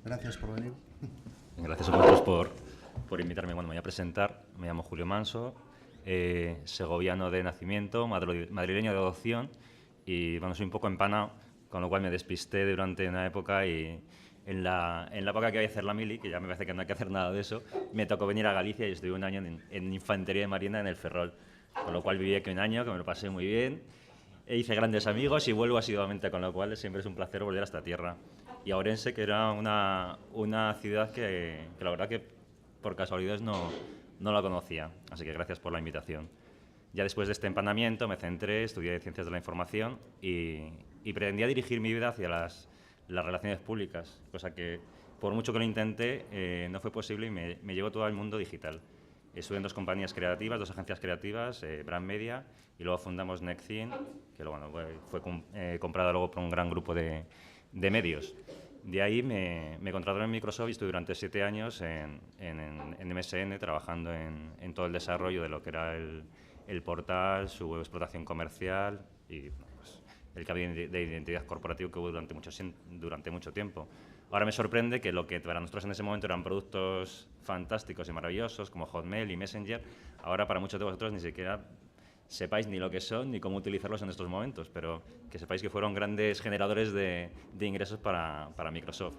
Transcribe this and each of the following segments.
Gracias por venir. Gracias a vosotros por invitarme. Bueno, me voy a presentar. Me llamo Julio Manso, segoviano de nacimiento, madrileño de adopción y bueno, soy un poco empanado, con lo cual me despisté durante una época y en la época que voy a hacer la mili, que ya me parece que no hay que hacer nada de eso, me tocó venir a Galicia y estuve un año en Infantería de Marina en el Ferrol, con lo cual viví aquí un año, que me lo pasé muy bien. Hice grandes amigos y vuelvo asiduamente, con lo cual siempre es un placer volver a esta tierra. Y a Orense, que era una ciudad que la verdad que por casualidades no la conocía. Así que gracias por la invitación. Ya después de este empanamiento me centré, estudié Ciencias de la Información y pretendía dirigir mi vida hacia las relaciones públicas, cosa que por mucho que lo intenté no fue posible y me llevó todo al mundo digital. Estuve en dos compañías creativas, dos agencias creativas, Brand Media, y luego fundamos Nextcine, que bueno, fue comprada luego por un gran grupo de medios. De ahí me contrataron en Microsoft y estuve durante 7 años en MSN trabajando en todo el desarrollo de lo que era el portal, su explotación comercial y pues, el cambio de identidad corporativa que hubo durante mucho tiempo. Ahora me sorprende que lo que para nosotros en ese momento eran productos fantásticos y maravillosos, como Hotmail y Messenger, ahora para muchos de vosotros ni siquiera sepáis ni lo que son ni cómo utilizarlos en estos momentos, pero que sepáis que fueron grandes generadores de ingresos para Microsoft.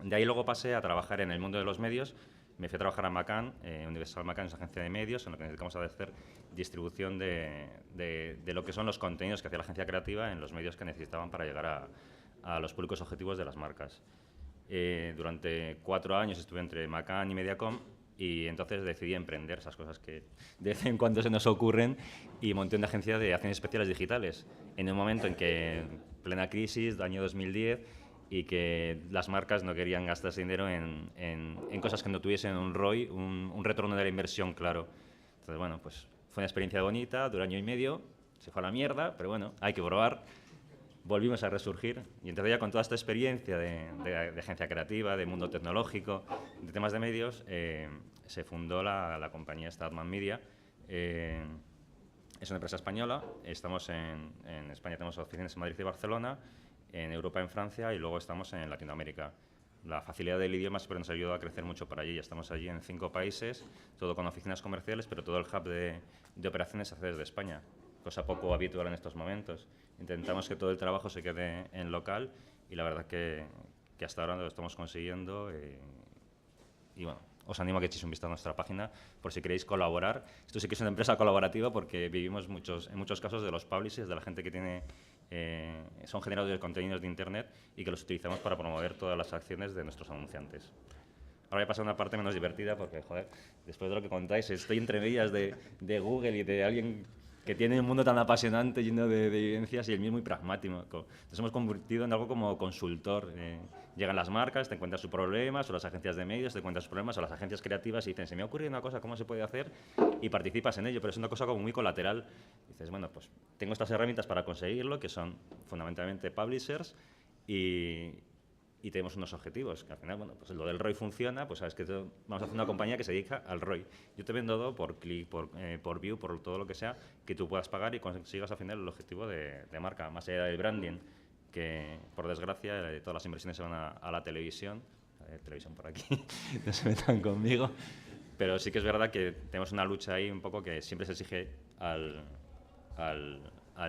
De ahí luego pasé a trabajar en el mundo de los medios. Me fui a trabajar a McCann, Universal McCann es una agencia de medios, en lo que necesitamos hacer distribución de lo que son los contenidos que hacía la agencia creativa en los medios que necesitaban para llegar a los públicos objetivos de las marcas. Durante 4 años estuve entre McCann y Mediacom y entonces decidí emprender esas cosas que de vez en cuando se nos ocurren y monté una agencia de acciones especiales digitales en un momento en que, plena crisis, año 2010, y que las marcas no querían gastarse dinero en cosas que no tuviesen un ROI, un retorno de la inversión claro. Entonces, bueno, pues fue una experiencia bonita, duró año y medio, se fue a la mierda, pero bueno, hay que probar. Volvimos a resurgir y entonces ya con toda esta experiencia de agencia creativa, de mundo tecnológico, de temas de medios, se fundó la compañía Statman Media. Es una empresa española, estamos en España, tenemos oficinas en Madrid y Barcelona, en Europa, en Francia y luego estamos en Latinoamérica. La facilidad del idioma siempre nos ayudó a crecer mucho para allí. Estamos allí en 5 países, todo con oficinas comerciales, pero todo el hub de operaciones se hace desde España, cosa poco habitual en estos momentos. Intentamos que todo el trabajo se quede en local y la verdad que hasta ahora lo estamos consiguiendo. Y bueno, os animo a que echéis un vistazo a nuestra página por si queréis colaborar. Esto sí que es una empresa colaborativa porque vivimos en muchos casos de los publishers, de la gente que son generadores de contenidos de Internet y que los utilizamos para promover todas las acciones de nuestros anunciantes. Ahora voy a pasar a una parte menos divertida porque, joder, después de lo que contáis, estoy entre medias de Google y de alguien que tiene un mundo tan apasionante, lleno de vivencias y el mío es muy pragmático. Nos hemos convertido en algo como consultor. Llegan las marcas, te encuentras sus problemas, o las agencias de medios te encuentran sus problemas, o las agencias creativas y dicen, se me ha ocurrido una cosa, ¿cómo se puede hacer? Y participas en ello, pero es una cosa como muy colateral. Dices, bueno, pues tengo estas herramientas para conseguirlo, que son fundamentalmente publishers, y tenemos unos objetivos, que al final, bueno, pues lo del ROI funciona, pues sabes que vamos a hacer una compañía que se dedica al ROI. Yo te vendo todo por clic, por view, por todo lo que sea, que tú puedas pagar y consigas al final el objetivo de marca, más allá del branding, que por desgracia todas las inversiones se van a la televisión. Televisión por aquí, no se metan conmigo, pero sí que es verdad que tenemos una lucha ahí un poco que siempre se exige al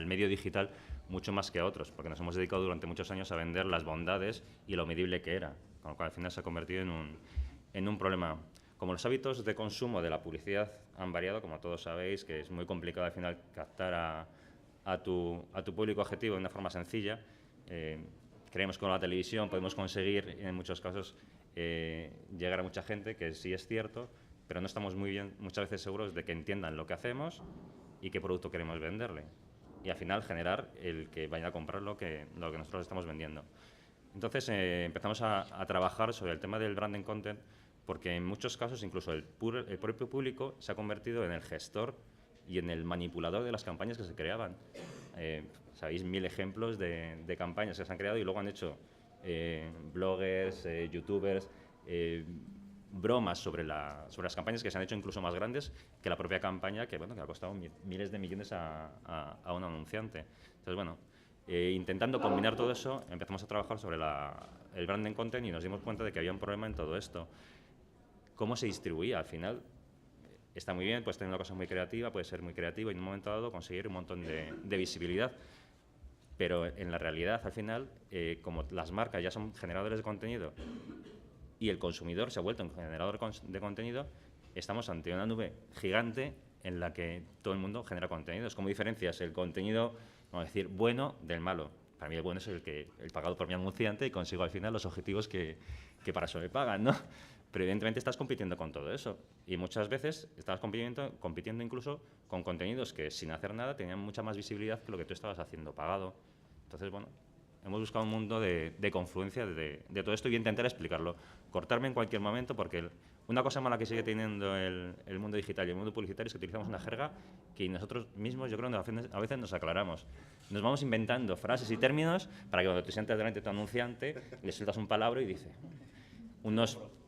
medio digital mucho más que a otros, porque nos hemos dedicado durante muchos años a vender las bondades y lo medible que era, con lo cual al final se ha convertido en un problema. Como los hábitos de consumo de la publicidad han variado, como todos sabéis, que es muy complicado al final captar a tu público objetivo de una forma sencilla, creemos que con la televisión podemos conseguir en muchos casos llegar a mucha gente, que sí es cierto, pero no estamos muy bien muchas veces seguros de que entiendan lo que hacemos y qué producto queremos venderle. Y al final generar el que vayan a comprar lo que nosotros estamos vendiendo. Entonces empezamos a trabajar sobre el tema del branding content porque en muchos casos incluso el propio público se ha convertido en el gestor y en el manipulador de las campañas que se creaban. Sabéis 1000 ejemplos de campañas que se han creado y luego han hecho bloggers, youtubers, bromas sobre las campañas que se han hecho incluso más grandes que la propia campaña que ha costado miles de millones a un anunciante. Entonces, bueno, Intentando combinar todo eso, empezamos a trabajar sobre el branding content y nos dimos cuenta de que había un problema en todo esto. ¿Cómo se distribuía? Al final, está muy bien, puedes tener una cosa muy creativa, puede ser muy creativo y en un momento dado conseguir un montón de visibilidad. Pero en la realidad, al final, como las marcas ya son generadores de contenido y el consumidor se ha vuelto un generador de contenido, estamos ante una nube gigante en la que todo el mundo genera contenidos. ¿Cómo diferencias el contenido, vamos a decir, bueno del malo? Para mí el bueno es el pagado por mi anunciante y consigo al final los objetivos que para eso me pagan, ¿no? Pero evidentemente estás compitiendo con todo eso. Y muchas veces estás compitiendo incluso con contenidos que sin hacer nada tenían mucha más visibilidad que lo que tú estabas haciendo pagado. Entonces, bueno, hemos buscado un mundo de confluencia de todo esto y voy a intentar explicarlo. Cortarme en cualquier momento porque una cosa mala que sigue teniendo el mundo digital y el mundo publicitario es que utilizamos una jerga que nosotros mismos, yo creo, a veces nos aclaramos. Nos vamos inventando frases y términos para que cuando te sientas delante de tu anunciante le sueltas un palabra y dice...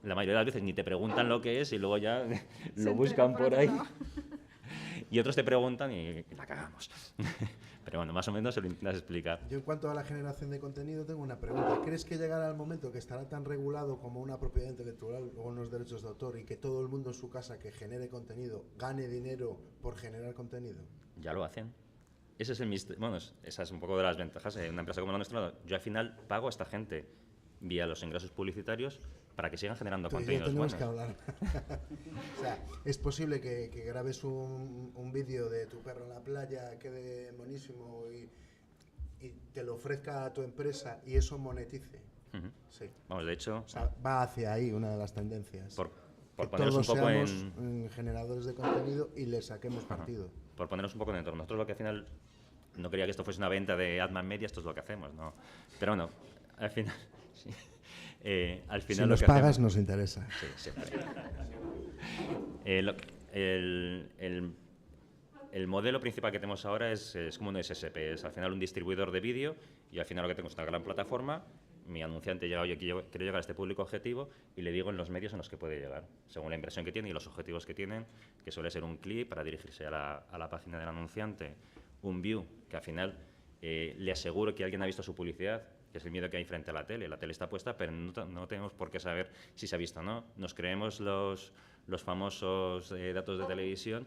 la mayoría de las veces ni te preguntan lo que es y luego ya lo buscan por ahí. Y otros te preguntan y la cagamos. Pero bueno, más o menos se lo intentas explicar. Yo en cuanto a la generación de contenido tengo una pregunta. ¿Crees que llegará el momento que estará tan regulado como una propiedad intelectual o unos derechos de autor y que todo el mundo en su casa que genere contenido gane dinero por generar contenido? Ya lo hacen. Ese es el misterio. Bueno, esa es un poco de las ventajas de una empresa como la nuestra. Yo al final pago a esta gente vía los ingresos publicitarios para que sigan generando contenidos buenos. Que hablar. O sea, es posible que grabes un vídeo de tu perro en la playa, quede buenísimo y te lo ofrezca a tu empresa y eso monetice. Sí. Vamos, de hecho... O sea, va hacia ahí una de las tendencias. Por que poneros todos un poco seamos generadores de contenido y le saquemos partido. Por poneros un poco en entorno. Nosotros lo que al final... No quería que esto fuese una venta de Adman Media, esto es lo que hacemos, ¿no? Pero bueno, al final... Sí. Al final si nos pagas, nos interesa. Sí, siempre. El modelo principal que tenemos ahora es como un SSP, es al final un distribuidor de vídeo y al final lo que tengo es una gran plataforma. Mi anunciante llega, oye, quiero llegar a este público objetivo y le digo en los medios en los que puede llegar, según la inversión que tiene y los objetivos que tienen, que suele ser un clic para dirigirse a la página del anunciante, un view, que al final le aseguro que alguien ha visto su publicidad, que es el miedo que hay frente a la tele. La tele está puesta, pero no tenemos por qué saber si se ha visto o no. Nos creemos los famosos datos de televisión,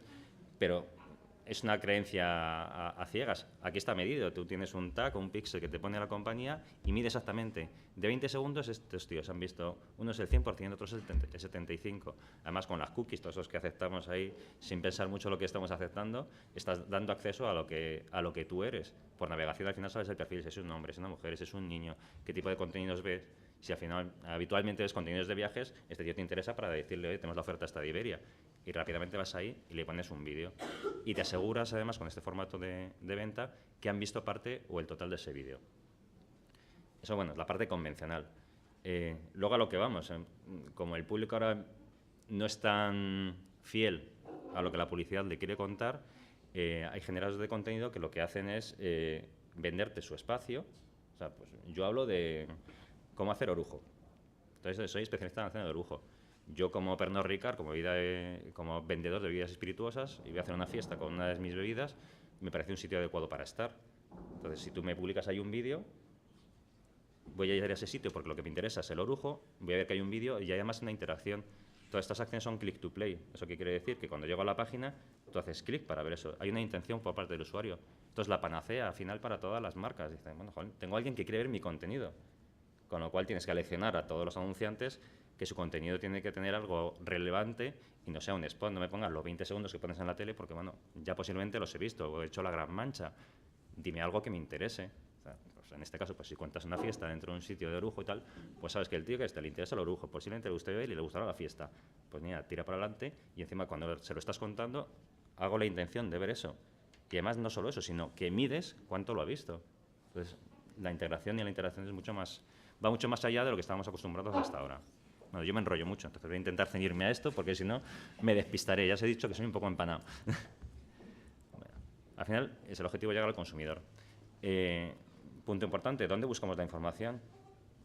pero es una creencia a ciegas. Aquí está medido. Tú tienes un tag o un píxel que te pone la compañía y mide exactamente. De 20 segundos estos tíos han visto, unos el 100%, otros el 75%. Además, con las cookies, todos esos que aceptamos ahí, sin pensar mucho lo que estamos aceptando, estás dando acceso a lo que tú eres. Por navegación al final sabes el perfil, si es un hombre, si es una mujer, si es un niño, qué tipo de contenidos ves. Si al final habitualmente ves contenidos de viajes, este tío te interesa para decirle, oye, tenemos la oferta esta de Iberia. Y rápidamente vas ahí y le pones un vídeo. Y te aseguras, además, con este formato de venta, que han visto parte o el total de ese vídeo. Eso, bueno, es la parte convencional. Luego a lo que vamos. Como el público ahora no es tan fiel a lo que la publicidad le quiere contar, hay generadores de contenido que lo que hacen es venderte su espacio. O sea, pues yo hablo de cómo hacer orujo. Entonces, soy especialista en hacer orujo. Yo como Pernod Ricard, como vendedor de bebidas espirituosas, y voy a hacer una fiesta con una de mis bebidas, me parece un sitio adecuado para estar. Entonces, si tú me publicas ahí un vídeo, voy a ir a ese sitio porque lo que me interesa es el orujo, voy a ver que hay un vídeo y hay además una interacción. Todas estas acciones son click to play. ¿Eso qué quiere decir? Que cuando llego a la página, tú haces clic para ver eso. Hay una intención por parte del usuario. Esto es la panacea al final para todas las marcas. Dicen, bueno, joder, tengo a alguien que quiere ver mi contenido. Con lo cual tienes que aleccionar a todos los anunciantes que su contenido tiene que tener algo relevante y no sea un spot. No me pongas los 20 segundos que pones en la tele porque, bueno, ya posiblemente los he visto o he hecho la gran mancha. Dime algo que me interese. O sea, pues en este caso, pues si cuentas una fiesta dentro de un sitio de orujo y tal, pues sabes que el tío que le interesa el orujo, posiblemente le guste ver y le gustará la fiesta. Pues mira, tira para adelante y encima cuando se lo estás contando, hago la intención de ver eso. Y además no solo eso, sino que mides cuánto lo ha visto. Entonces, la integración y la interacción es va mucho más allá de lo que estábamos acostumbrados hasta ahora. Bueno, yo me enrollo mucho, entonces voy a intentar ceñirme a esto porque si no me despistaré. Ya os he dicho que soy un poco empanado. Bueno, al final es el objetivo llegar al consumidor. Punto importante, ¿dónde buscamos la información?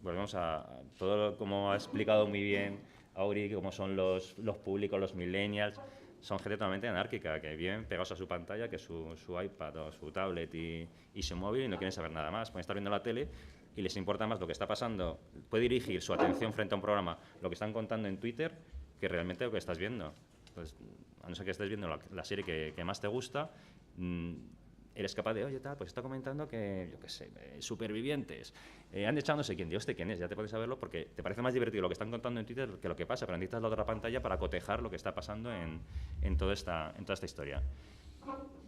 Volvemos a todo como ha explicado muy bien Auri, cómo son los públicos, los millennials. son gente totalmente anárquica, que viven pegados a su pantalla, que es su iPad o su tablet y su móvil, y no quieren saber nada más. Pueden estar viendo la tele y les importa más lo que está pasando. Puede dirigir su atención frente a un programa, lo que están contando en Twitter, que realmente lo que estás viendo. Entonces, a no ser que estés viendo la serie que más te gusta, eres capaz de, oye, tal, pues está comentando que, yo qué sé, supervivientes, han echado no sé quién, Dios, quién es, ya te puedes saberlo porque te parece más divertido lo que están contando en Twitter que lo que pasa, pero necesitas la otra pantalla para cotejar lo que está pasando en toda esta historia.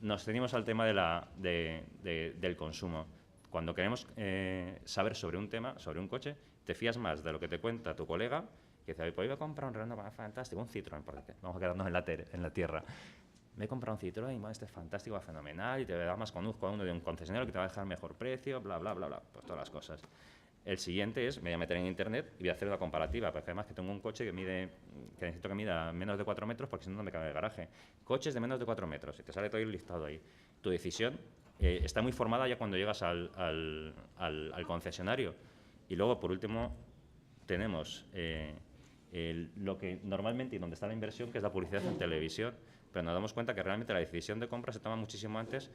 Nos ceñimos al tema del consumo. Cuando queremos saber sobre un tema, sobre un coche, te fías más de lo que te cuenta tu colega, que dice, pues iba a comprar un Renault fantástico, un Citroën, porque vamos a quedarnos en la tierra. Me he comprado un Citroën, bueno, este es fantástico, va fenomenal, y te da más conozco a uno de un concesionario que te va a dejar mejor precio, bla, bla, bla, bla, pues todas las cosas. El siguiente es, me voy a meter en internet y voy a hacer una comparativa, porque además que tengo un coche que necesito que mida menos de 4 metros, porque si no, no me cabe en el garaje. Coches de menos de 4 metros, y te sale todo el listado ahí. Tu decisión está muy formada ya cuando llegas al concesionario. Y luego, por último, tenemos lo que normalmente y donde está la inversión, que es la publicidad en televisión, pero nos damos cuenta que realmente la decisión de compra se toma muchísimo antes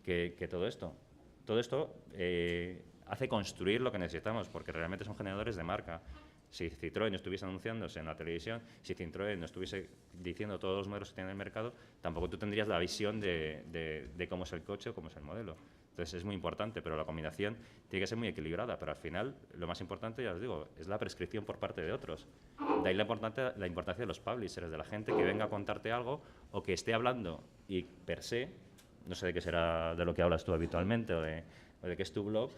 que todo esto. Todo esto hace construir lo que necesitamos, porque realmente son generadores de marca. Si Citroën no estuviese anunciándose en la televisión, si Citroën no estuviese diciendo todos los modelos que tiene en el mercado, tampoco tú tendrías la visión de cómo es el coche o cómo es el modelo. Entonces es muy importante, pero la combinación tiene que ser muy equilibrada. Pero al final, lo más importante, ya os digo, es la prescripción por parte de otros. De ahí la importancia de los publishers, de la gente que venga a contarte algo o que esté hablando y per se, no sé de qué será de lo que hablas tú habitualmente o de qué es tu blog,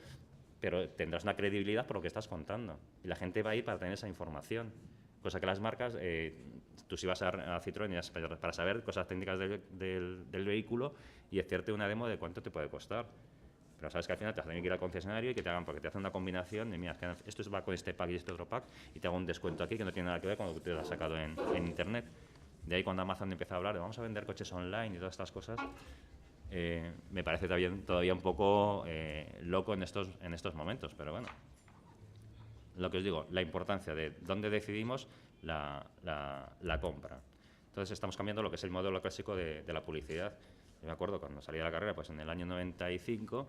pero tendrás una credibilidad por lo que estás contando. Y la gente va a ir para tener esa información. Cosa que las marcas, tú si vas a Citroën para saber cosas técnicas del vehículo y hacerte una demo de cuánto te puede costar. Pero sabes que al final te vas a tener que ir al concesionario y que te hagan, porque te hacen una combinación de, mira, es que esto va con este pack y este otro pack, y te hago un descuento aquí que no tiene nada que ver con lo que te lo has sacado en internet. De ahí cuando Amazon empieza a hablar de vamos a vender coches online y todas estas cosas, me parece todavía un poco loco en estos momentos, pero bueno. Lo que os digo, la importancia de dónde decidimos la compra. Entonces estamos cambiando lo que es el modelo clásico de la publicidad. Yo me acuerdo cuando salí de la carrera, pues en el año 95,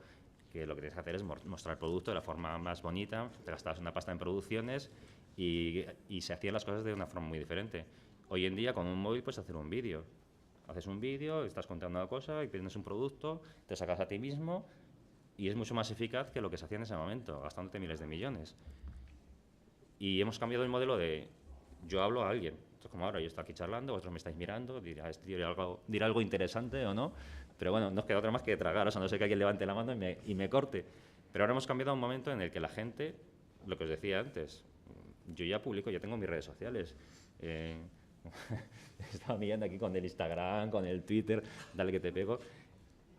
que lo que tienes que hacer es mostrar el producto de la forma más bonita, te gastabas una pasta en producciones y se hacían las cosas de una forma muy diferente. Hoy en día con un móvil puedes hacer un vídeo. Haces un vídeo, estás contando una cosa y tienes un producto, te sacas a ti mismo y es mucho más eficaz que lo que se hacía en ese momento, gastándote miles de millones. Y hemos cambiado el modelo de yo hablo a alguien. Esto es como ahora, yo estoy aquí charlando, vosotros me estáis mirando, dirá algo interesante o no, pero bueno, no os queda otra más que tragar, o sea, no sé que alguien levante la mano y me corte. Pero ahora hemos cambiado a un momento en el que la gente, lo que os decía antes, yo ya publico, ya tengo mis redes sociales. Estaba mirando aquí con el Instagram, con el Twitter, dale que te pego.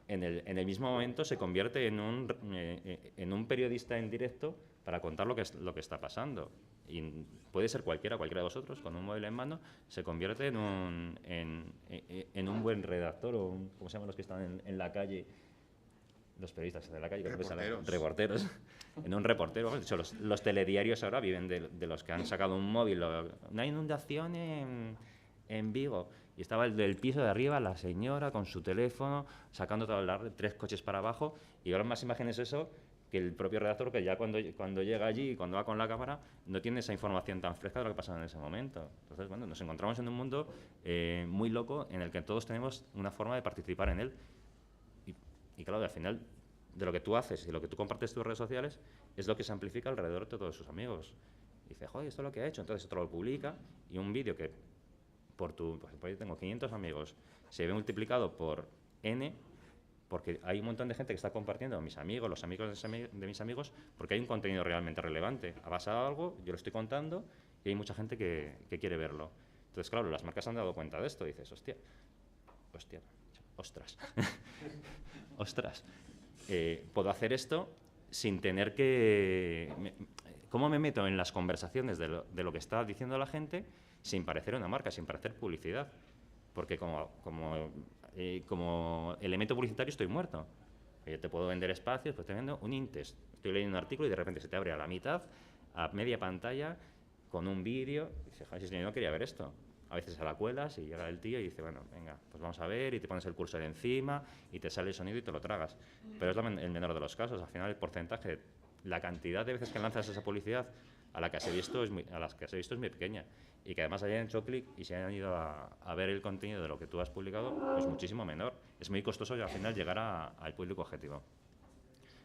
En el mismo momento se convierte en un periodista en directo para contar lo que está pasando. Y puede ser cualquiera de vosotros, con un móvil en mano, se convierte en un buen redactor, o ¿cómo se llaman los que están en la calle? Los periodistas de la calle, reporteros. En un reportero. De hecho, los telediarios ahora viven de los que han sacado un móvil. Una inundación en Vigo. Y estaba el del piso de arriba, la señora con su teléfono, sacando 3 coches para abajo. Y ahora más imágenes eso, que el propio redactor, que ya cuando llega allí, cuando va con la cámara, no tiene esa información tan fresca de lo que pasa en ese momento. Entonces, bueno, nos encontramos en un mundo muy loco en el que todos tenemos una forma de participar en él. Y claro, al final, de lo que tú haces y lo que tú compartes en tus redes sociales, es lo que se amplifica alrededor de todos sus amigos. Y dice, joder, esto es lo que ha hecho. Entonces otro lo publica y un vídeo que pues yo tengo 500 amigos, se ve multiplicado por N, porque hay un montón de gente que está compartiendo, mis amigos, los amigos de mis amigos, porque hay un contenido realmente relevante. Ha pasado algo, yo lo estoy contando y hay mucha gente que quiere verlo. Entonces, claro, las marcas han dado cuenta de esto. Y dices, ostras, ostras, puedo hacer esto sin tener que... ¿Cómo me meto en las conversaciones de lo que está diciendo la gente sin parecer una marca, sin parecer publicidad? Porque como elemento publicitario estoy muerto. Yo te puedo vender espacios, pues te vendo un Intest. Estoy leyendo un artículo y de repente se te abre a la mitad, a media pantalla, con un vídeo. Y dices, joder, si yo no quería ver esto. A veces a la cuelas y llega el tío y dice, bueno, venga, pues vamos a ver, y te pones el cursor encima y te sale el sonido y te lo tragas. Pero es el menor de los casos. Al final el porcentaje, la cantidad de veces que lanzas esa publicidad a las que has visto es muy pequeña. Y que además hayan hecho clic y se hayan ido a ver el contenido de lo que tú has publicado, pues muchísimo menor. Es muy costoso y al final llegar al público objetivo.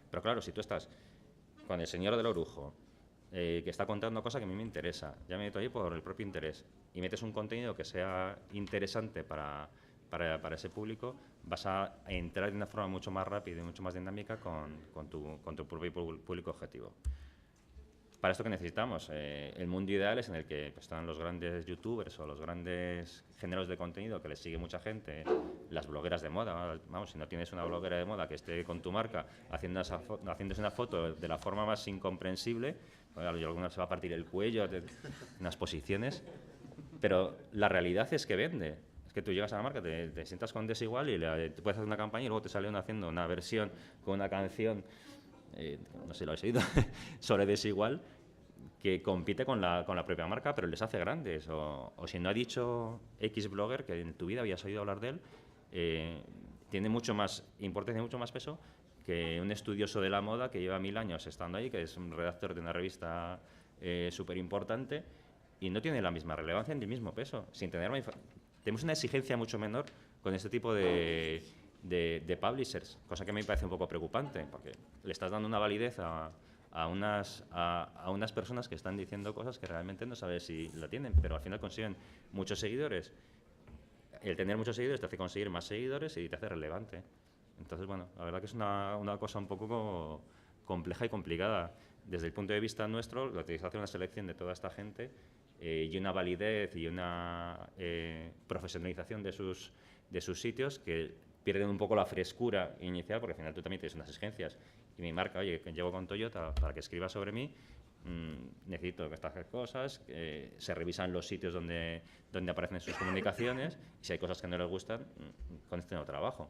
Pero claro, si tú estás con el señor del Orujo, que está contando cosas que a mí me interesa, ya me meto ahí por el propio interés, y metes un contenido que sea interesante para ese público, vas a entrar de una forma mucho más rápida y mucho más dinámica con tu propio público objetivo. Para esto que necesitamos, el mundo ideal es en el que pues, están los grandes youtubers o los grandes géneros de contenido que les sigue mucha gente, las blogueras de moda. Vamos, si no tienes una bloguera de moda que esté con tu marca haciéndose una foto de la forma más incomprensible, bueno, y alguna se va a partir el cuello, unas posiciones, pero la realidad es que vende. Es que tú llegas a la marca, te sientas con Desigual y te puedes hacer una campaña y luego te sale haciendo una versión con una canción, no sé si lo habéis oído, sobre Desigual, que compite con la propia marca, pero les hace grandes. O si no ha dicho X blogger, que en tu vida habías oído hablar de él, tiene mucho más importancia, mucho más peso que un estudioso de la moda que lleva 1000 años estando ahí, que es un redactor de una revista súper importante y no tiene la misma relevancia ni el mismo peso. Tenemos una exigencia mucho menor con este tipo de publishers, cosa que a mí me parece un poco preocupante, porque le estás dando una validez a unas personas que están diciendo cosas que realmente no sabes si la tienen, pero al final consiguen muchos seguidores. El tener muchos seguidores te hace conseguir más seguidores y te hace relevante. Entonces, bueno, la verdad que es una cosa un poco compleja y complicada. Desde el punto de vista nuestro, la utilización de una selección de toda esta gente y una validez y una profesionalización de sus sitios que pierden un poco la frescura inicial, porque al final tú también tienes unas exigencias. Y mi marca, oye, que llevo con Toyota para que escriba sobre mí, necesito que estas cosas, se revisan los sitios donde aparecen sus comunicaciones, y si hay cosas que no les gustan, con este no trabajo.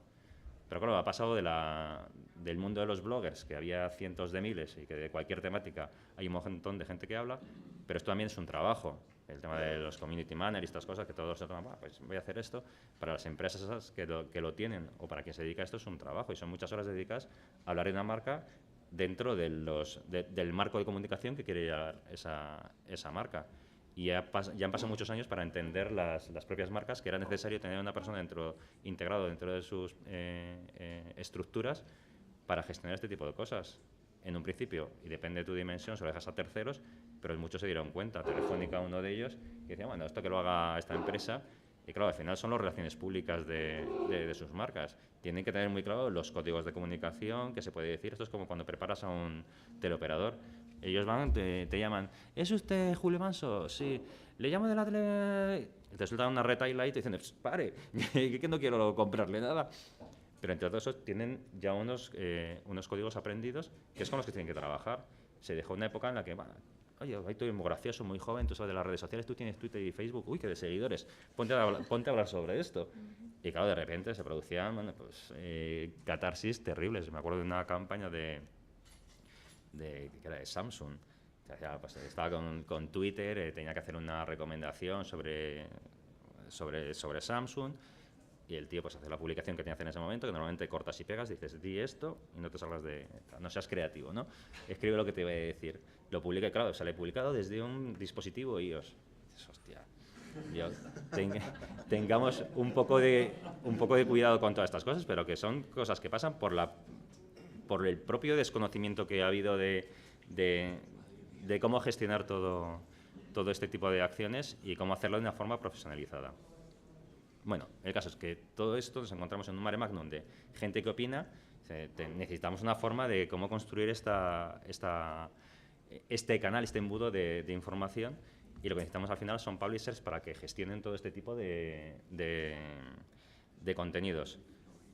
Pero claro, ha pasado del mundo de los bloggers, que había cientos de miles y que de cualquier temática hay un montón de gente que habla, pero esto también es un trabajo. El tema de los community managers y estas cosas, que todos se toman, pues voy a hacer esto. Para las empresas esas que lo tienen o para quien se dedica a esto es un trabajo y son muchas horas dedicadas a hablar de una marca dentro del marco de comunicación que quiere llevar esa marca. Y ya han pasado muchos años para entender las propias marcas que era necesario tener una persona integrado dentro de sus estructuras para gestionar este tipo de cosas. En un principio, y depende de tu dimensión, se lo dejas a terceros, pero muchos se dieron cuenta. Telefónica, uno de ellos, que decía, bueno, esto que lo haga esta empresa. Y claro, al final son las relaciones públicas de sus marcas. Tienen que tener muy claro los códigos de comunicación, que se puede decir. Esto es como cuando preparas a un teleoperador. Ellos van, te llaman, ¿es usted Julio Manso? Sí. Le llamo de la tele... Te sueltan una retail light y dicen, pare, que no quiero comprarle nada. Pero entre todos esos tienen ya unos códigos aprendidos que es con los que tienen que trabajar. Se dejó una época en la que, bueno, oye, ahí tú eres muy gracioso, muy joven, tú sabes de las redes sociales, tú tienes Twitter y Facebook, uy, que de seguidores, ponte a hablar sobre esto. Y claro, de repente se producían, bueno, pues, catarsis terribles. Me acuerdo de una campaña que era de Samsung. Pues, estaba con Twitter, tenía que hacer una recomendación sobre Samsung. Y el tío pues hace la publicación que tiene que hacer en ese momento, que normalmente cortas y pegas, dices, di esto y no te salgas no seas creativo, ¿no? Escribe lo que te voy a decir. Lo publica, claro, sale publicado desde un dispositivo iOS. Dices, hostia, tengamos un poco de cuidado con todas estas cosas, pero que son cosas que pasan por el propio desconocimiento que ha habido de cómo gestionar todo este tipo de acciones y cómo hacerlo de una forma profesionalizada. Bueno, el caso es que todo esto nos encontramos en un mare magnum de gente que opina. Necesitamos una forma de cómo construir este canal, este embudo de información, y lo que necesitamos al final son publishers para que gestionen todo este tipo de contenidos.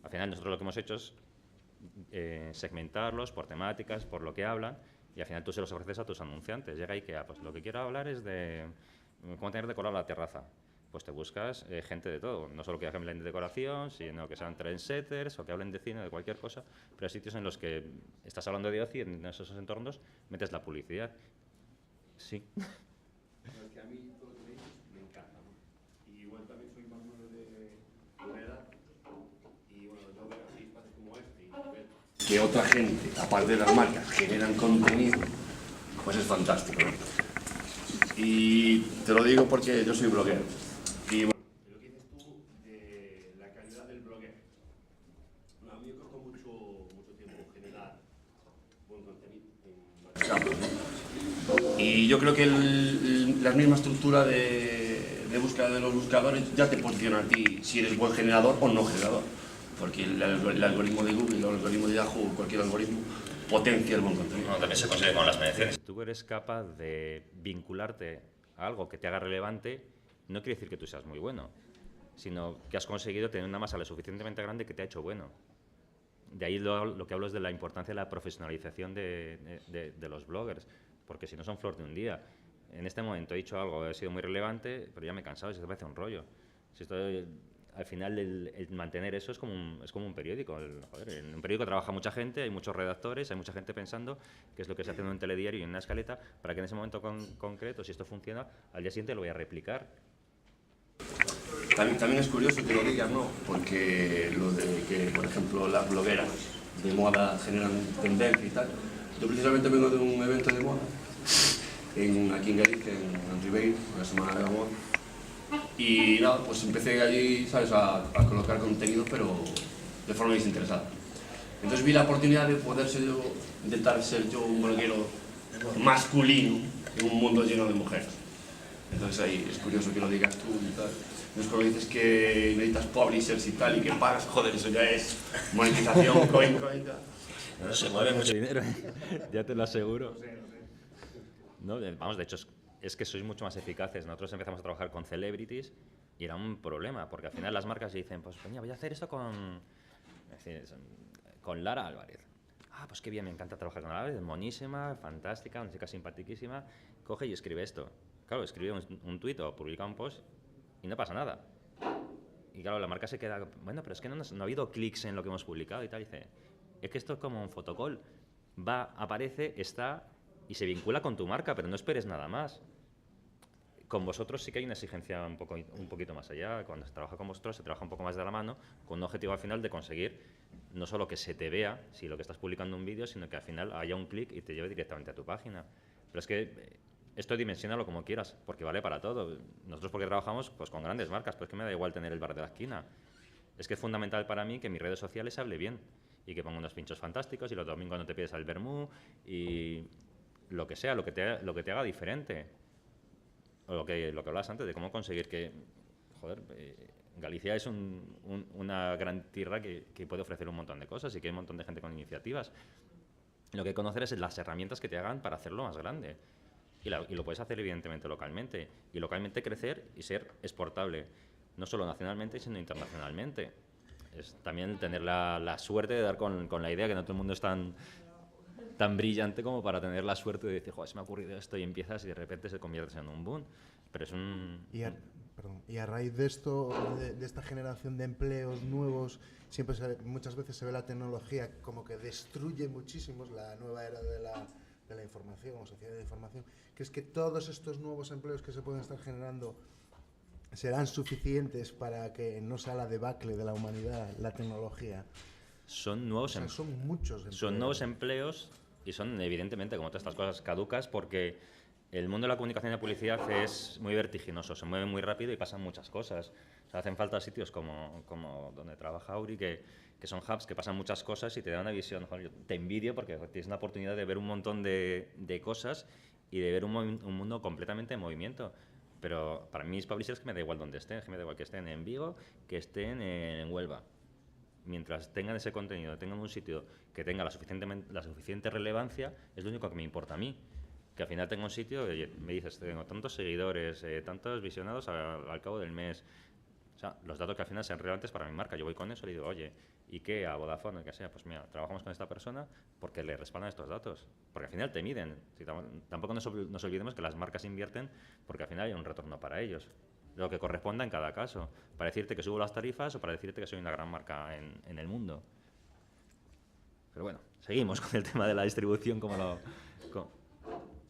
Al final nosotros lo que hemos hecho es segmentarlos por temáticas, por lo que hablan, y al final tú se los ofreces a tus anunciantes. Llega IKEA, pues lo que quiero hablar es de cómo tener decorada la terraza. Pues te buscas gente de todo, no solo que hablen de decoración, sino que sean trendsetters o que hablen de cine, de cualquier cosa, pero hay sitios en los que estás hablando de ocio y en esos entornos metes la publicidad. Sí. Es que a mí todo lo que me dices me encanta, ¿no? Y que otra gente, aparte de las marcas, generan contenido, pues es fantástico, ¿no? Y te lo digo porque yo soy bloguero. Y bueno, lo que dices tú de la calidad del bloguero. A mí me costó mucho tiempo generar buen contenido en marcas, ¿no? Y yo creo que la misma estructura de búsqueda de los buscadores ya te posiciona a ti si eres buen generador o no generador. Porque el algoritmo de Google, el algoritmo de Yahoo, cualquier algoritmo, potencia el buen contenido. Bueno, también se consigue con las mediciones. Si tú eres capaz de vincularte a algo que te haga relevante, no quiere decir que tú seas muy bueno, sino que has conseguido tener una masa lo suficientemente grande que te ha hecho bueno. De ahí lo que hablo es de la importancia de la profesionalización de los bloggers, porque si no son flor de un día. En este momento he dicho algo, he sido muy relevante, pero ya me he cansado y se me hace un rollo. Si estoy, al final el mantener eso es como un periódico. En un periódico trabaja mucha gente, hay muchos redactores, hay mucha gente pensando qué es lo que se hace en un telediario y en una escaleta, para que en ese momento concreto, si esto funciona, al día siguiente lo voy a replicar. También es curioso que lo digas, ¿no? Porque lo de que, por ejemplo, las blogueras de moda generan tendencia y tal. Yo precisamente vengo de un evento de moda aquí en Galicia, en Ribeiro, la Semana de la Moda. Y nada, pues empecé allí, ¿sabes?, a colocar contenido, pero de forma desinteresada. Entonces vi la oportunidad de poder intentar ser yo un bloguero masculino en un mundo lleno de mujeres. Entonces ahí es curioso que lo digas tú y tal. Entonces cuando dices que necesitas publishers y tal y que pagas, joder, eso ya es monetización, coin, No se mueve mucho dinero, ya te lo aseguro. No, vamos, de hecho, es que sois mucho más eficaces. Nosotros empezamos a trabajar con celebrities y era un problema, porque al final las marcas dicen, pues coño, voy a hacer esto con Lara Álvarez. Ah, pues qué bien, me encanta trabajar con Lara Álvarez, monísima, fantástica, una chica simpaticísima. Coge y escribe esto. Claro, escribe un tuit o publica un post y no pasa nada. Y claro, la marca se queda, bueno, pero es que no ha habido clics en lo que hemos publicado y tal. Y dice, es que esto es como un fotocall. Va, aparece, está y se vincula con tu marca, pero no esperes nada más. Con vosotros sí que hay una exigencia un poquito más allá. Cuando se trabaja con vosotros se trabaja un poco más de la mano, con un objetivo al final de conseguir no solo que se te vea si lo que estás publicando un vídeo, sino que al final haya un clic y te lleve directamente a tu página. Pero es que esto dimensiónalo como quieras, porque vale para todo. Nosotros porque trabajamos pues con grandes marcas, pues que me da igual tener el bar de la esquina. Es que es fundamental para mí que mis redes sociales hable bien y que ponga unos pinchos fantásticos y los domingos no te pides al vermú y lo que sea, lo que te haga diferente. O lo que hablabas antes de cómo conseguir que, joder, Galicia es una gran tierra que puede ofrecer un montón de cosas y que hay un montón de gente con iniciativas. Lo que hay que conocer es las herramientas que te hagan para hacerlo más grande. Y lo puedes hacer evidentemente localmente. Y localmente crecer y ser exportable. No solo nacionalmente, sino internacionalmente. Es también tener la suerte de dar con la idea, que no todo el mundo es tan brillante como para tener la suerte de decir, joder, se me ha ocurrido esto y empiezas y de repente se convierte en un boom. Pero es un... Y a raíz de esto, de esta generación de empleos nuevos, muchas veces se ve la tecnología como que destruye muchísimo la nueva era de la información o sociedad de información. ¿Crees que todos estos nuevos empleos que se pueden estar generando serán suficientes para que no sea la debacle de la humanidad, la tecnología? Son nuevos son muchos empleos. Son nuevos empleos y son, evidentemente, como todas estas cosas, caducas, porque el mundo de la comunicación y la publicidad es muy vertiginoso, se mueve muy rápido y pasan muchas cosas. O sea, hacen falta sitios como donde trabaja Auri, que son hubs que pasan muchas cosas y te dan una visión. Joder, yo te envidio porque tienes una oportunidad de ver un montón de cosas y de ver un mundo completamente en movimiento. Pero para mí, mis publishers, que me da igual donde estén, que me da igual que estén en Vigo, que estén en Huelva. Mientras tengan ese contenido, tengan un sitio que tenga la suficiente relevancia, es lo único que me importa a mí. Que al final tenga un sitio, me dices, tengo tantos seguidores, tantos visionados al cabo del mes. O sea, los datos que al final sean relevantes para mi marca. Yo voy con eso y le digo, oye, ¿y qué? A Vodafone, que sea, pues mira, trabajamos con esta persona porque le respaldan estos datos. Porque al final te miden. Tampoco nos olvidemos que las marcas invierten porque al final hay un retorno para ellos. Lo que corresponda en cada caso, para decirte que subo las tarifas o para decirte que soy una gran marca en el mundo. Pero bueno, seguimos con el tema de la distribución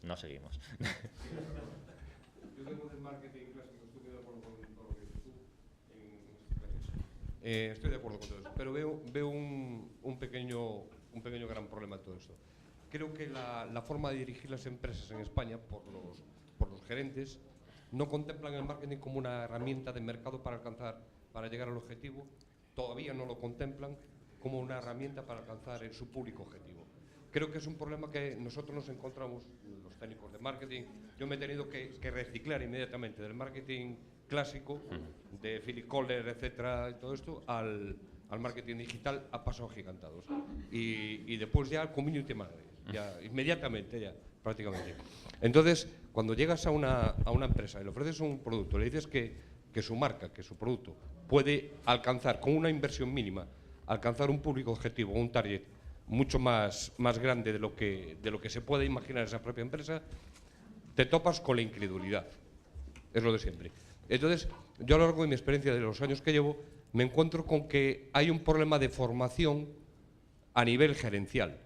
no seguimos. Yo tengo del marketing clásico, estoy de acuerdo con todo lo que dices tú en estos casos. Estoy de acuerdo con todo eso, pero veo un pequeño un pequeño gran problema de todo esto. Creo que la forma de dirigir las empresas en España por los gerentes no contemplan el marketing como una herramienta de mercado para llegar al objetivo, todavía no lo contemplan como una herramienta para alcanzar su público objetivo. Creo que es un problema que nosotros nos encontramos, los técnicos de marketing. Yo me he tenido que reciclar inmediatamente del marketing clásico, de Philip Kotler, etcétera, y todo esto, al marketing digital a pasos agigantados. Y después ya al community manager, ya, inmediatamente, ya, prácticamente. Entonces, cuando llegas a una empresa y le ofreces un producto, le dices que su marca, que su producto puede alcanzar, con una inversión mínima, alcanzar un público objetivo, un target mucho más grande de lo que se puede imaginar esa propia empresa, te topas con la incredulidad. Es lo de siempre. Entonces, yo a lo largo de mi experiencia de los años que llevo, me encuentro con que hay un problema de formación a nivel gerencial.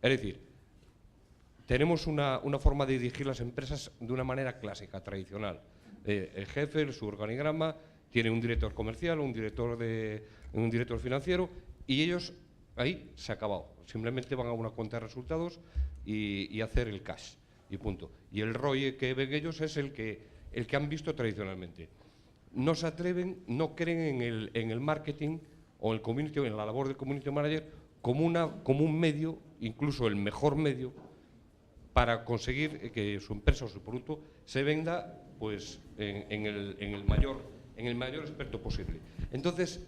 Es decir, tenemos una forma de dirigir las empresas de una manera clásica, tradicional. El jefe, su organigrama, tiene un director comercial, un director financiero, y ellos, ahí se ha acabado. Simplemente van a una cuenta de resultados y hacer el cash, y punto. Y el ROI que ven ellos es el que han visto tradicionalmente. No se atreven, no creen en el marketing o el community, o en la labor del community manager como un medio, incluso el mejor medio, para conseguir que su empresa o su producto se venda pues, en el mayor experto posible. Entonces,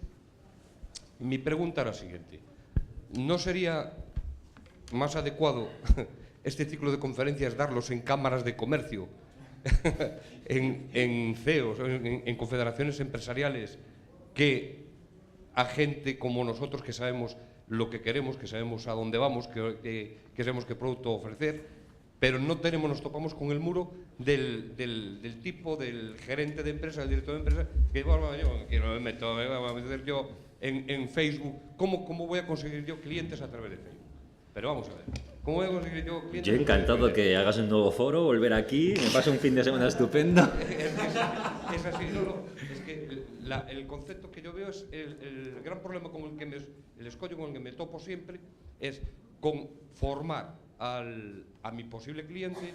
mi pregunta era la siguiente. ¿No sería más adecuado este ciclo de conferencias darlos en cámaras de comercio, en CEOs, en confederaciones empresariales, que a gente como nosotros que sabemos lo que queremos, que sabemos a dónde vamos, que sabemos qué producto ofrecer, pero nos topamos con el muro del tipo, del gerente de empresa, del director de empresa, que bueno, yo que no me meto, me voy a meter yo en Facebook. ¿Cómo voy a conseguir yo clientes a través de Facebook? Pero vamos a ver, ¿cómo voy a conseguir yo clientes? Yo encantado que hagas un nuevo foro, volver aquí, me pase un fin de semana estupendo. Es así, no, es que el concepto que yo veo es el gran problema con el que el escollo con el que me topo siempre es con formar a mi posible cliente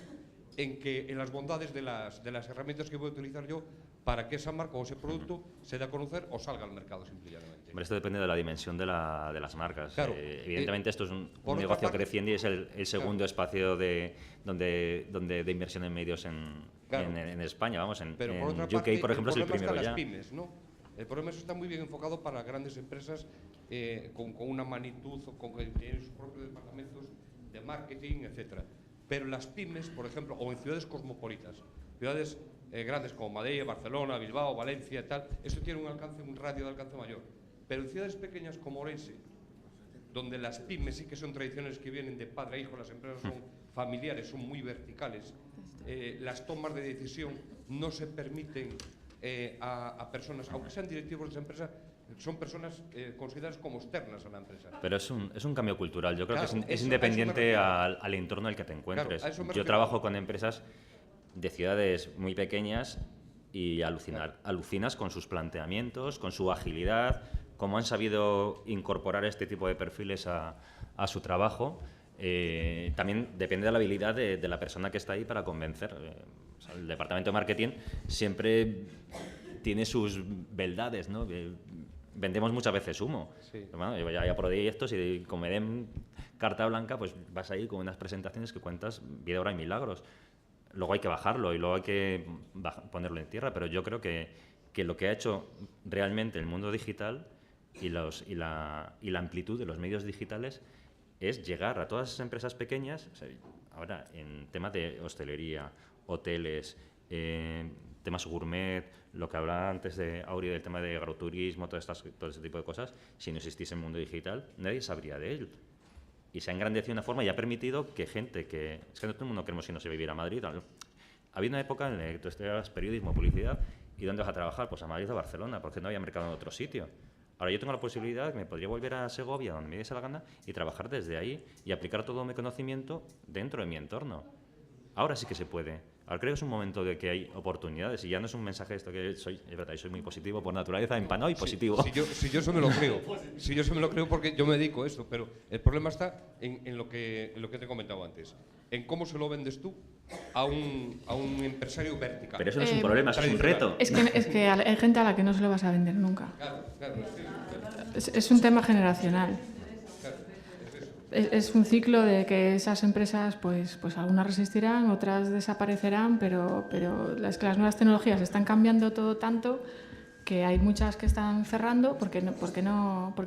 en las bondades de las herramientas que voy a utilizar yo para que esa marca o ese producto se dé a conocer o salga al mercado simplemente. Esto depende de la dimensión de las marcas. Claro, evidentemente esto es un negocio parte, creciendo y es el segundo espacio de inversión en medios en España. Vamos, pero en por otra UK, parte, por ejemplo, es el primero las ya. pymes, ¿no? El problema es que está muy bien enfocado para grandes empresas con una magnitud, con que tienen sus propios departamentos de marketing, etcétera. Pero las pymes, por ejemplo, o en ciudades cosmopolitas, ciudades grandes como Madrid, Barcelona, Bilbao, Valencia y tal, eso tiene un radio de alcance mayor. Pero en ciudades pequeñas como Orense, donde las pymes sí que son tradiciones que vienen de padre a hijo, las empresas son familiares, son muy verticales, las tomas de decisión no se permiten a personas, aunque sean directivos de esa empresa, son personas consideradas como externas a la empresa. Pero es un cambio cultural. Yo creo Claro, que es independiente al entorno en el que te encuentres. Claro, yo trabajo con empresas de ciudades muy pequeñas y alucinas con sus planteamientos, con su agilidad, cómo han sabido incorporar este tipo de perfiles a su trabajo. También depende de la habilidad de la persona que está ahí para convencer. O sea, el departamento de marketing siempre tiene sus beldades, ¿no? Vendemos muchas veces humo. Sí. Bueno, yo ya proyectos y como me den carta blanca, pues vas ahí con unas presentaciones que cuentas vida, hora y milagros. Luego hay que bajarlo y luego hay que ponerlo en tierra, pero yo creo que lo que ha hecho realmente el mundo digital y la amplitud de los medios digitales es llegar a todas esas empresas pequeñas. O sea, ahora, en temas de hostelería, hoteles, temas gourmet, lo que hablaba antes de Auri del tema de agroturismo, todo ese tipo de cosas, si no existiese el mundo digital, nadie sabría de él. Y se ha engrandecido de una forma y ha permitido que gente que... Es que no todo el mundo queremos irnos a vivir a Madrid. Había una época en la que tú estudiabas periodismo, publicidad, ¿y dónde vas a trabajar? Pues a Madrid o a Barcelona, porque no había mercado en otro sitio. Ahora yo tengo la posibilidad que me podría volver a Segovia, donde me diese la gana, y trabajar desde ahí y aplicar todo mi conocimiento dentro de mi entorno. Ahora sí que se puede. Ahora creo que es un momento de que hay oportunidades y ya no es un mensaje esto que es verdad, yo soy muy positivo por naturaleza, empanado y positivo. Si yo eso me lo creo, si yo eso me lo creo porque yo me dedico a esto, pero el problema está en lo que te he comentado antes, en cómo se lo vendes tú a un empresario vertical. Pero eso no es un problema, eso es un reto. Es que hay gente a la que no se lo vas a vender nunca. Claro, Es un tema generacional. Es un ciclo de que esas empresas, pues algunas resistirán, otras desaparecerán, pero es que las nuevas tecnologías están cambiando todo tanto que hay muchas que están cerrando porque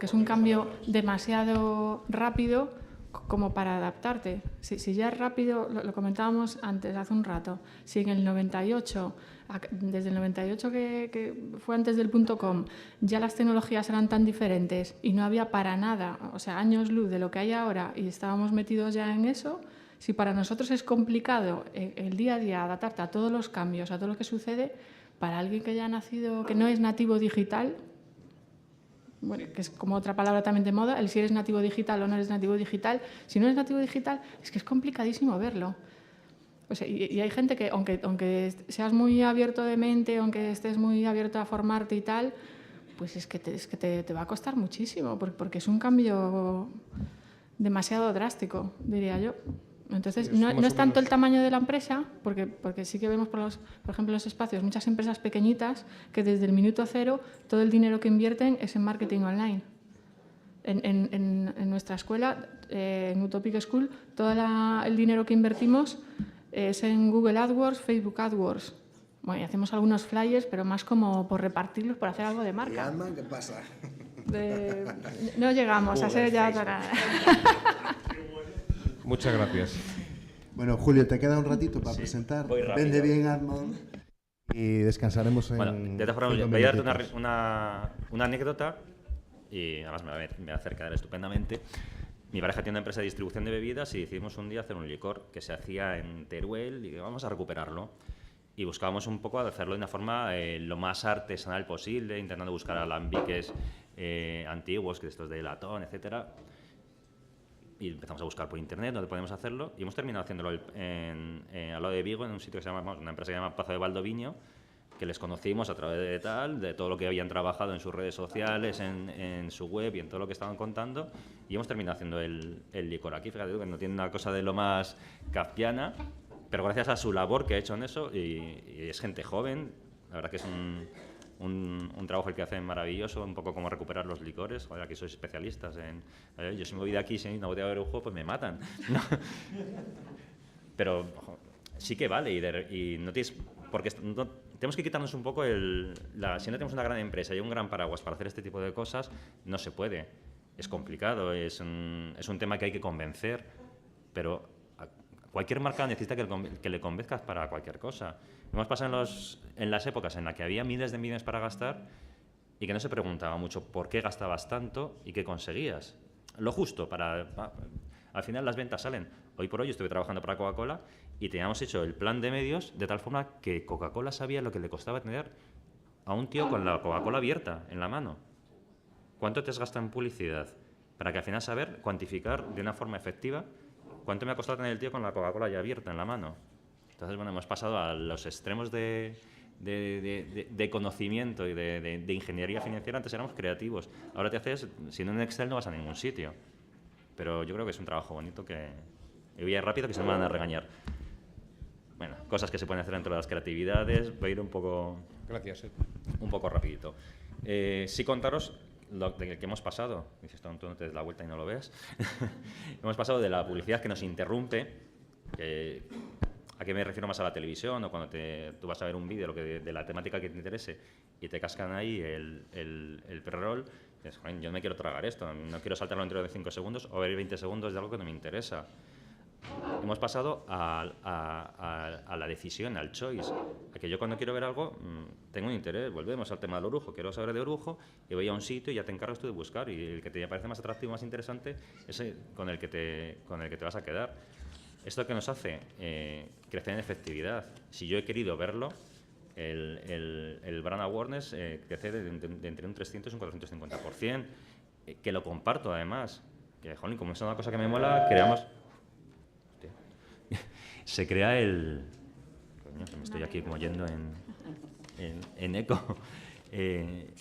es un cambio demasiado rápido como para adaptarte. Si ya es rápido, lo comentábamos antes, hace un rato, si en el 98, desde el 98 que fue antes del .com, ya las tecnologías eran tan diferentes y no había para nada, o sea, años luz de lo que hay ahora y estábamos metidos ya en eso, si para nosotros es complicado el día a día adaptarte a todos los cambios, a todo lo que sucede, para alguien que ya ha nacido, que no es nativo digital, bueno, que es como otra palabra también de moda, el si eres nativo digital o no eres nativo digital. Si no eres nativo digital, es que es complicadísimo verlo. O sea, y hay gente que, aunque seas muy abierto de mente, aunque estés muy abierto a formarte y tal, pues es que te va a costar muchísimo, porque es un cambio demasiado drástico, diría yo. Entonces, no es tanto el tamaño de la empresa, porque sí que vemos, por ejemplo, en los espacios, muchas empresas pequeñitas que desde el minuto cero todo el dinero que invierten es en marketing online. En nuestra escuela, en Utopic School, todo el dinero que invertimos es en Google AdWords, Facebook AdWords. Bueno, y hacemos algunos flyers, pero más como por repartirlos, por hacer algo de marca. ¿Y Ant-Man qué pasa? No llegamos a ser ya... Muchas gracias. Bueno, Julio, te queda un ratito para Sí, presentar. voy rápido. Vende bien Ant-Man y descansaremos en... Bueno, de todas formas, 5 voy a darte minutitos. una anécdota y además me va a hacer quedar estupendamente. Mi pareja tiene una empresa de distribución de bebidas y decidimos un día hacer un licor que se hacía en Teruel y vamos a recuperarlo. Y buscábamos un poco hacerlo de una forma lo más artesanal posible, intentando buscar alambiques antiguos, que estos de latón, etcétera. Y empezamos a buscar por internet dónde podemos hacerlo y hemos terminado haciéndolo al lado de Vigo, en un sitio que se llama, una empresa que se llama Pazo de Valdoviño, que les conocimos a través de todo lo que habían trabajado en sus redes sociales, en su web y en todo lo que estaban contando, y hemos terminado haciendo el licor aquí. Fíjate tú que no tiene una cosa de lo más kafkiana, pero gracias a su labor que ha hecho en eso, y es gente joven, la verdad que es un trabajo el que hacen maravilloso, un poco como recuperar los licores. Joder, aquí sois especialistas en... yo si me voy de aquí sin una botella de Orujo, pues me matan, ¿no? Pero ojo, sí que vale, y no tienes... Porque tenemos que quitarnos un poco si no tenemos una gran empresa y un gran paraguas para hacer este tipo de cosas, no se puede. Es complicado, es un tema que hay que convencer, pero cualquier marca necesita que le convenzcas para cualquier cosa. Hemos pasado en las épocas en las que había miles de millones para gastar y que no se preguntaba mucho por qué gastabas tanto y qué conseguías. Lo justo al final las ventas salen. Hoy por hoy estuve trabajando para Coca-Cola y teníamos hecho el plan de medios de tal forma que Coca-Cola sabía lo que le costaba tener a un tío con la Coca-Cola abierta en la mano. ¿Cuánto te has gastado en publicidad? Para que al final saber cuantificar de una forma efectiva cuánto me ha costado tener el tío con la Coca-Cola ya abierta en la mano. Entonces, bueno, hemos pasado a los extremos de conocimiento y de ingeniería financiera. Antes éramos creativos. Ahora te haces, si no en Excel no vas a ningún sitio. Pero yo creo que es un trabajo bonito que... Y voy a ir rápido que se me van a regañar. Bueno, cosas que se pueden hacer dentro de las creatividades. Voy a ir un poco... Gracias. Un poco rapidito. Sí contaros lo de que hemos pasado. Dices, tú no te des la vuelta y no lo ves. Hemos pasado de la publicidad que nos interrumpe, ¿a qué me refiero más a la televisión o cuando tú vas a ver un vídeo de la temática que te interese y te cascan ahí el pre-roll? Dices, yo no me quiero tragar esto, no quiero saltarlo dentro de 5 segundos o ver 20 segundos de algo que no me interesa. Hemos pasado a la decisión, al choice, a que yo cuando quiero ver algo tengo un interés. Volvemos al tema del orujo, quiero saber de orujo y voy a un sitio y ya te encargas tú de buscar y el que te parece más atractivo, más interesante, es con el que te vas a quedar. ¿Esto qué nos hace? Crecer en efectividad. Si yo he querido verlo, el brand awareness crece de entre un 300 y un 450%, que lo comparto además, que jolín, como es una cosa que me mola, creamos... Se crea Me estoy aquí como yendo en eco.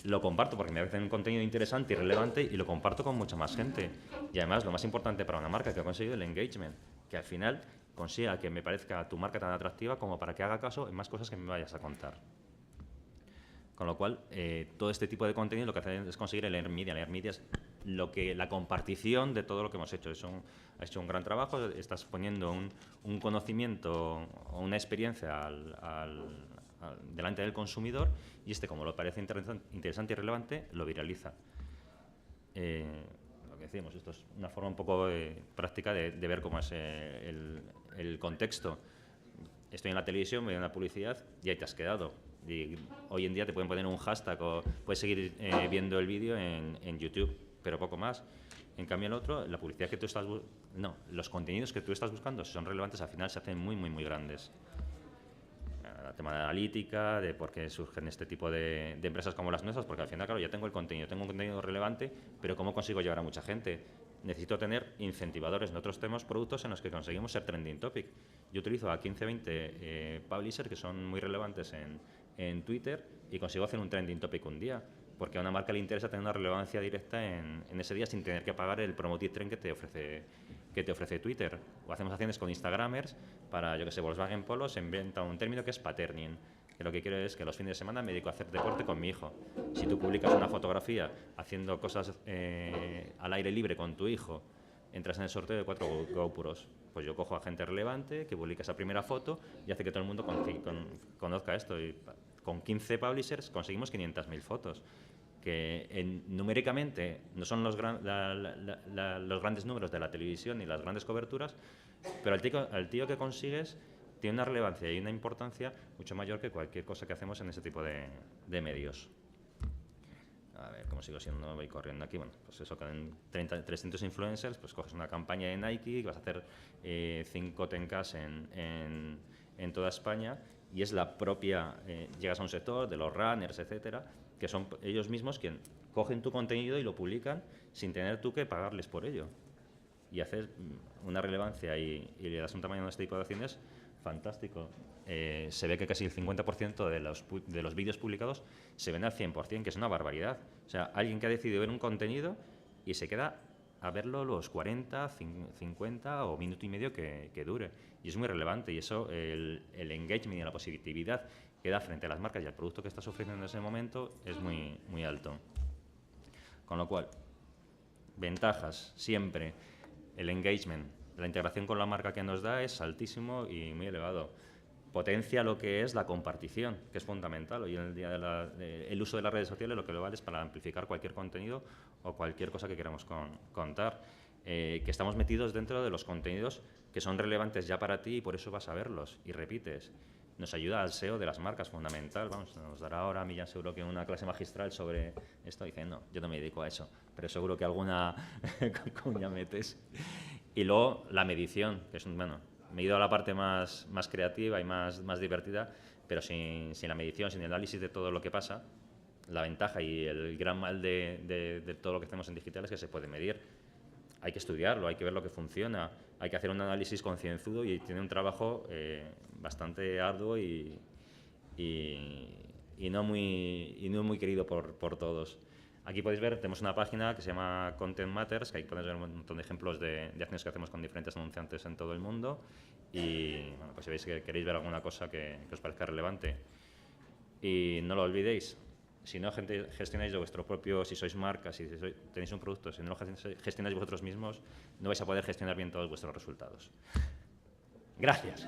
Lo comparto porque me parece un contenido interesante y relevante y lo comparto con mucha más gente. Y además, lo más importante para una marca que ha conseguido el engagement, que al final consiga que me parezca tu marca tan atractiva como para que haga caso en más cosas que me vayas a contar. Con lo cual, todo este tipo de contenido lo que hace es conseguir el earned media. El earned media es la compartición de todo lo que hemos hecho. Ha hecho un gran trabajo, estás poniendo un conocimiento o una experiencia delante del consumidor y como lo parece interesante y relevante, lo viraliza. Lo que decimos, esto es una forma un poco práctica de ver cómo es el contexto. Estoy en la televisión, veo una publicidad y ahí te has quedado. Y hoy en día te pueden poner un hashtag o puedes seguir viendo el vídeo en YouTube, pero poco más. En cambio, el otro, la publicidad que tú estás los contenidos que tú estás buscando, si son relevantes, al final se hacen muy, muy, muy grandes. El tema de analítica, de por qué surgen este tipo de empresas como las nuestras, porque al final, claro, ya tengo un contenido relevante, pero ¿cómo consigo llevar a mucha gente? Necesito tener incentivadores. Nosotros tenemos productos en los que conseguimos ser trending topic. Yo utilizo a 15-20 publishers que son muy relevantes en Twitter y consigo hacer un trending topic un día, porque a una marca le interesa tener una relevancia directa en ese día sin tener que pagar el promoted trend que te ofrece Twitter. O hacemos acciones con Instagramers para, yo que sé, Volkswagen Polo se inventa un término que es patterning, que lo que quiero es que los fines de semana me dedico a hacer deporte con mi hijo. Si tú publicas una fotografía haciendo cosas al aire libre con tu hijo, entras en el sorteo de 4 GoPros. Pues yo cojo a gente relevante que publica esa primera foto y hace que todo el mundo conozca esto. Y con 15 publishers conseguimos 500.000 fotos, que numéricamente no son los grandes números de la televisión ni las grandes coberturas, pero al tío que consigues tiene una relevancia y una importancia mucho mayor que cualquier cosa que hacemos en ese tipo de medios. A ver, ¿cómo sigo siendo? Voy corriendo aquí. Bueno, pues eso, con 300 influencers, pues coges una campaña de Nike, vas a hacer 5 10Ks en toda España y es la propia, llegas a un sector de los runners, etcétera, que son ellos mismos quienes cogen tu contenido y lo publican sin tener tú que pagarles por ello. Y haces una relevancia y le das un tamaño a este tipo de acciones fantástico. Se ve que casi el 50% de los vídeos publicados se ven al 100%, que es una barbaridad. O sea, alguien que ha decidido ver un contenido y se queda a verlo los 40, 50 o minuto y medio que dure. Y es muy relevante y eso, el engagement y la positividad que da frente a las marcas y al producto que estás ofreciendo en ese momento es muy, muy alto. Con lo cual, ventajas, siempre el engagement, la integración con la marca que nos da es altísimo y muy elevado. Potencia lo que es la compartición, que es fundamental. Hoy en el día el uso de las redes sociales lo que lo vale es para amplificar cualquier contenido o cualquier cosa que queramos contar. Que estamos metidos dentro de los contenidos que son relevantes ya para ti y por eso vas a verlos y repites. Nos ayuda al SEO de las marcas, fundamental. Vamos, nos dará ahora a mí ya seguro que una clase magistral sobre esto. Dice, no, yo no me dedico a eso, pero seguro que alguna cuña metes. Y luego la medición, que es me he ido a la parte más creativa y más divertida, pero sin la medición, sin el análisis de todo lo que pasa, la ventaja y el gran mal de todo lo que hacemos en digital es que se puede medir. Hay que estudiarlo, hay que ver lo que funciona, hay que hacer un análisis concienzudo y tiene un trabajo bastante arduo y no muy querido por todos. Aquí podéis ver, tenemos una página que se llama Content Matters, que ahí podéis ver un montón de ejemplos de acciones que hacemos con diferentes anunciantes en todo el mundo. Y bueno, pues si veis que queréis ver alguna cosa que os parezca relevante. Y no lo olvidéis, si no gestionáis vuestro propio, si sois marcas, si tenéis un producto, si no lo gestionáis vosotros mismos, no vais a poder gestionar bien todos vuestros resultados. Gracias.